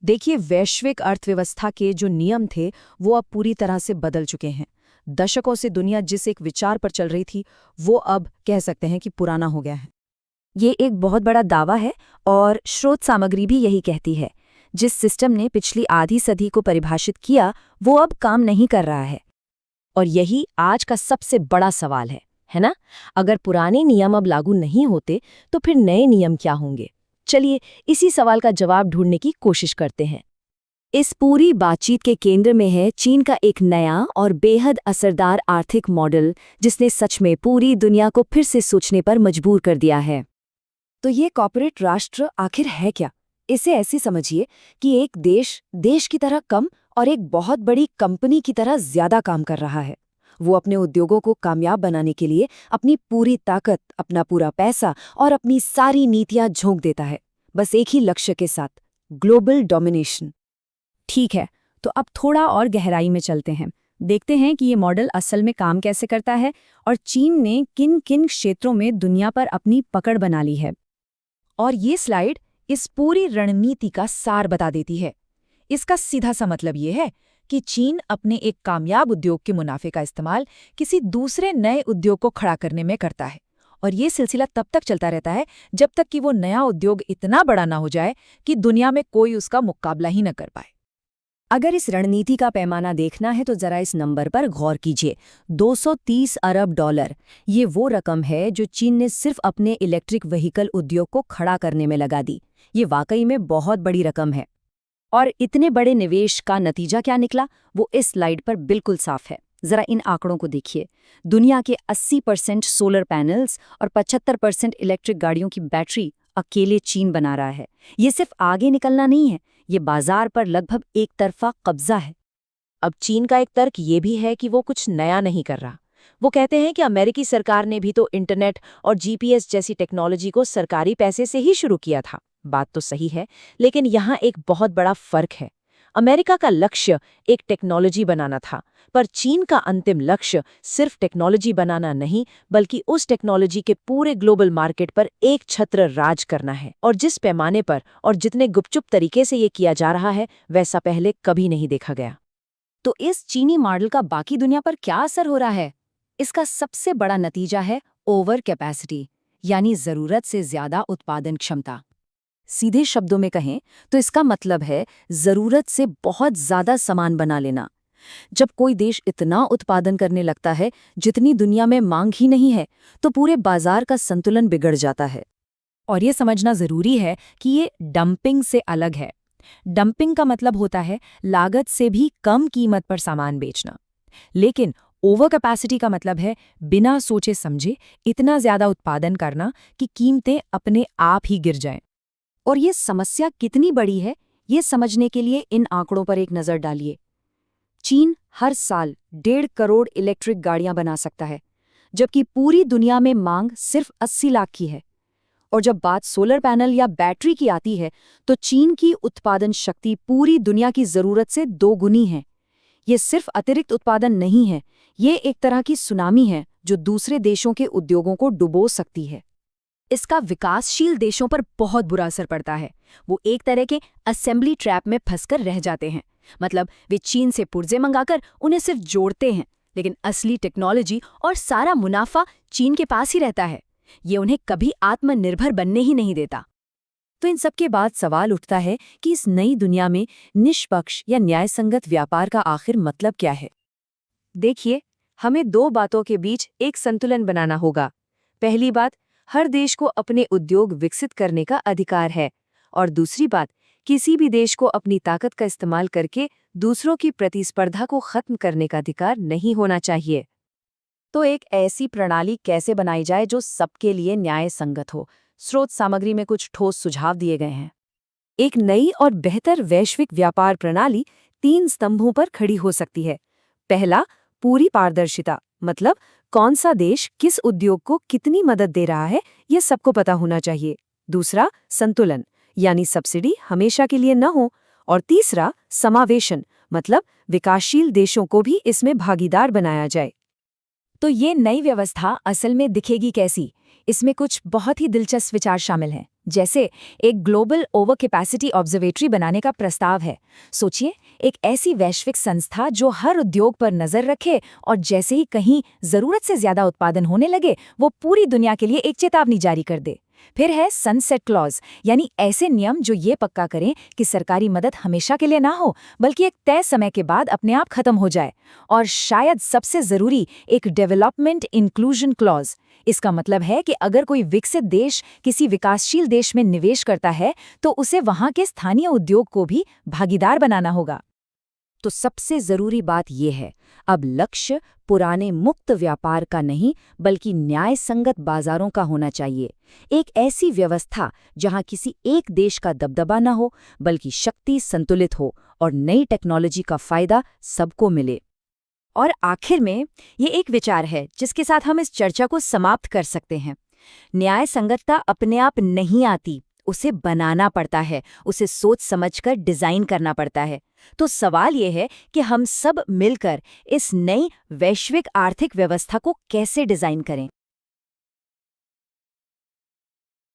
देखिए, वैश्विक अर्थव्यवस्था के जो नियम थे वो अब पूरी तरह से बदल चुके हैं। दशकों से दुनिया जिस एक विचार पर चल रही थी वो अब कह सकते हैं कि पुराना हो गया है। ये एक बहुत बड़ा दावा है और स्रोत सामग्री भी यही कहती है। जिस सिस्टम ने पिछली आधी सदी को परिभाषित किया वो अब काम नहीं कर रहा है। और यही आज का सबसे बड़ा सवाल है ना? अगर पुराने नियम अब लागू नहीं होते तो फिर नए नियम क्या होंगे? चलिए इसी सवाल का जवाब ढूंढने की कोशिश करते हैं। इस पूरी बातचीत के केंद्र में है चीन का एक नया और बेहद असरदार आर्थिक मॉडल, जिसने सच में पूरी दुनिया को फिर से सोचने पर मजबूर कर दिया है। तो ये कॉर्पोरेट राष्ट्र आखिर है क्या? इसे ऐसे समझिए कि एक देश की तरह कम और एक बहुत बड़ी कंपनी की तरह ज्यादा काम कर रहा है। वो अपने उद्योगों को कामयाब बनाने के लिए अपनी पूरी ताकत, अपना पूरा पैसा और अपनी सारी नीतियां झोंक देता है, बस एक ही लक्ष्य के साथ, ग्लोबल डोमिनेशन। ठीक है, तो अब थोड़ा और गहराई में चलते हैं। देखते हैं कि ये मॉडल असल में काम कैसे करता है और चीन ने किन किन क्षेत्रों में दुनिया पर अपनी पकड़ बना ली है। और ये स्लाइड इस पूरी रणनीति का सार बता देती है। इसका सीधा सा मतलब ये है कि चीन अपने एक कामयाब उद्योग के मुनाफे का इस्तेमाल किसी दूसरे नए उद्योग को खड़ा करने में करता है, और ये सिलसिला तब तक चलता रहता है जब तक कि वो नया उद्योग इतना बड़ा ना हो जाए कि दुनिया में कोई उसका मुकाबला ही न कर पाए। अगर इस रणनीति का पैमाना देखना है तो जरा इस नंबर पर गौर कीजिए। 230 अरब डॉलर, ये वो रकम है जो चीन ने सिर्फ अपने इलेक्ट्रिक व्हीकल उद्योग को खड़ा करने में लगा दी। ये वाकई में बहुत बड़ी रकम है। और इतने बड़े निवेश का नतीजा क्या निकला, वो इस स्लाइड पर बिल्कुल साफ है। जरा इन आंकड़ों को देखिए। दुनिया के 80% सोलर पैनल्स और 75% इलेक्ट्रिक गाड़ियों की बैटरी अकेले चीन बना रहा है। ये सिर्फ आगे निकलना नहीं है, ये बाजार पर लगभग एक तरफा कब्जा है। अब चीन का एक तर्क ये भी है कि वो कुछ नया नहीं कर रहा। वो कहते हैं कि अमेरिकी सरकार ने भी तो इंटरनेट और जीपीएस जैसी टेक्नोलॉजी को सरकारी पैसे से ही शुरू किया था। बात तो सही है, लेकिन यहाँ एक बहुत बड़ा फर्क है। अमेरिका का लक्ष्य एक टेक्नोलॉजी बनाना था, पर चीन का अंतिम लक्ष्य सिर्फ टेक्नोलॉजी बनाना नहीं, बल्कि उस टेक्नोलॉजी के पूरे ग्लोबल मार्केट पर एक छत्र राज करना है। और जिस पैमाने पर और जितने गुपचुप तरीके से ये किया जा रहा है, वैसा पहले कभी नहीं देखा गया। तो इस चीनी मॉडल का बाकी दुनिया पर क्या असर हो रहा है? इसका सबसे बड़ा नतीजा है ओवर कैपेसिटी, यानी जरूरत से ज्यादा उत्पादन क्षमता। सीधे शब्दों में कहें तो इसका मतलब है जरूरत से बहुत ज्यादा सामान बना लेना। जब कोई देश इतना उत्पादन करने लगता है जितनी दुनिया में मांग ही नहीं है, तो पूरे बाजार का संतुलन बिगड़ जाता है। और ये समझना जरूरी है कि ये डंपिंग से अलग है। डंपिंग का मतलब होता है लागत से भी कम कीमत पर सामान बेचना, लेकिन ओवर कैपेसिटी का मतलब है बिना सोचे समझे इतना ज्यादा उत्पादन करना कि कीमतें अपने आप ही गिर जाएं। और ये समस्या कितनी बड़ी है, ये समझने के लिए इन आंकड़ों पर एक नजर डालिए। चीन हर साल 1.5 करोड़ इलेक्ट्रिक गाड़ियां बना सकता है, जबकि पूरी दुनिया में मांग सिर्फ 80 लाख की है। और जब बात सोलर पैनल या बैटरी की आती है, तो चीन की उत्पादन शक्ति पूरी दुनिया की जरूरत से 2 गुनी है। ये सिर्फ अतिरिक्त उत्पादन नहीं है, ये एक तरह की सुनामी है जो दूसरे देशों के उद्योगों को डुबो सकती है। इसका विकासशील देशों पर बहुत बुरा असर पड़ता है। वो एक तरह के असेंबली ट्रैप में फंसकर रह जाते हैं। मतलब वे चीन से पुर्जे मंगाकर उन्हें सिर्फ जोड़ते हैं, लेकिन असली टेक्नोलॉजी और सारा मुनाफा चीन के पास ही रहता है। ये उन्हें कभी आत्मनिर्भर बनने ही नहीं देता। तो इन सब के बाद सवाल उठता है कि इस नई दुनिया में निष्पक्ष या न्यायसंगत व्यापार का आखिर मतलब क्या है? देखिए, हमें 2 बातों के बीच एक संतुलन बनाना होगा। पहली बात, हर देश को अपने उद्योग विकसित करने का अधिकार है, और दूसरी बात, किसी भी देश को अपनी ताकत का इस्तेमाल करके दूसरों की प्रतिस्पर्धा को खत्म करने का अधिकार नहीं होना चाहिए। तो एक ऐसी प्रणाली कैसे बनाई जाए जो सबके लिए न्याय संगत हो? स्रोत सामग्री में कुछ ठोस सुझाव दिए गए हैं। एक नई और बेहतर वैश्विक व्यापार प्रणाली 3 स्तंभों पर खड़ी हो सकती है। पहला, पूरी पारदर्शिता, मतलब कौन सा देश किस उद्योग को कितनी मदद दे रहा है, यह सबको पता होना चाहिए। दूसरा, संतुलन, यानी सब्सिडी हमेशा के लिए न हो। और तीसरा, समावेशन, मतलब विकासशील देशों को भी इसमें भागीदार बनाया जाए। तो ये नई व्यवस्था असल में दिखेगी कैसी? इसमें कुछ बहुत ही दिलचस्प विचार शामिल हैं। जैसे एक ग्लोबल ओवर कैपेसिटी ऑब्जर्वेटरी बनाने का प्रस्ताव है। सोचिए, एक ऐसी वैश्विक संस्था जो हर उद्योग पर नजर रखे और जैसे ही कहीं जरूरत से ज्यादा उत्पादन होने लगे वो पूरी दुनिया के लिए एक चेतावनी जारी कर दे। फिर है सनसेट क्लॉज, यानी ऐसे नियम जो ये पक्का करें कि सरकारी मदद हमेशा के लिए ना हो बल्कि एक तय समय के बाद अपने आप खत्म हो जाए। और शायद सबसे जरूरी, एक डेवलपमेंट इंक्लूजन क्लॉज। इसका मतलब है कि अगर कोई विकसित देश किसी विकासशील देश में निवेश करता है तो उसे वहां के स्थानीय उद्योग को भी भागीदार बनाना होगा। तो सबसे जरूरी बात यह है, अब लक्ष्य पुराने मुक्त व्यापार का नहीं बल्कि न्याय संगत बाजारों का होना चाहिए। एक ऐसी व्यवस्था जहां किसी एक देश का दबदबा न हो बल्कि शक्ति संतुलित हो और नई टेक्नोलॉजी का फायदा सबको मिले। और आखिर में ये एक विचार है जिसके साथ हम इस चर्चा को समाप्त कर सकते हैं। न्याय संगतता अपने आप नहीं आती, उसे बनाना पड़ता है, उसे सोच समझकर डिजाइन करना पड़ता है। तो सवाल ये है कि हम सब मिलकर इस नई वैश्विक आर्थिक व्यवस्था को कैसे डिजाइन करें।